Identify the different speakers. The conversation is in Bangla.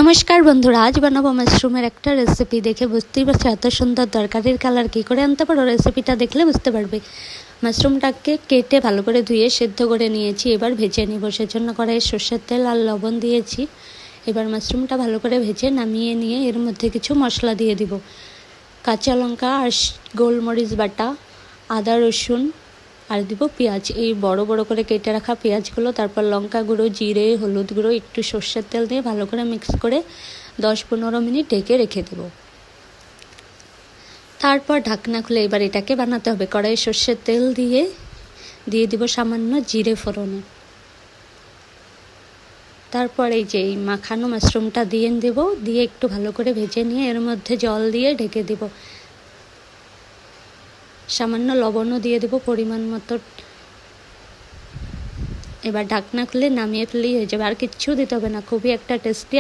Speaker 1: নমস্কার বন্ধুরা, আজ বানাবো মাশরুমের একটা রেসিপি। দেখে বুঝতেই পারছো এত সুন্দর তরকারির কালার কী করে আনতে পারো, রেসিপিটা দেখলে বুঝতে পারবে। মাশরুমটাকে কেটে ভালো করে ধুয়ে সেদ্ধ করে নিয়েছি, এবার ভেজে নিব। সেজন্য কড়াইয়ে সর্ষের তেল আর লবণ দিয়েছি। এবার মাশরুমটা ভালো করে ভেজে নামিয়ে নিয়ে এর মধ্যে কিছু মশলা দিয়ে দিব। কাঁচা লঙ্কা আর গোলমরিচ বাটা, আদা রসুন আর দিব পেঁয়াজ। এই বড় বড় করে কেটে রাখা পেঁয়াজগুলো, তারপর লঙ্কা গুঁড়ো, জিরে, হলুদ গুঁড়ো, একটু সর্ষের তেল দিয়ে ভালো করে মিক্স করে 10-15 মিনিট ঢেকে রেখে দেব। তারপর ঢাকনা খুলে এবার এটাকে বানাতে হবে। কড়াইয়ে সর্ষের তেল দিয়ে দিব সামান্য জিরে ফোড়নে। তারপর এই যে মাখানো মাশরুমটা দিয়ে একটু ভালো করে ভেজে নিয়ে এর মধ্যে জল দিয়ে ঢেকে দেব। সামান্য লবণও দিয়ে দেব পরিমাণ মতো। এবার ঢাকনা খুলে নামিয়ে ফেললেই হয়ে যাবে, আর কিচ্ছু দিতে হবে না। খুবই একটা টেস্টি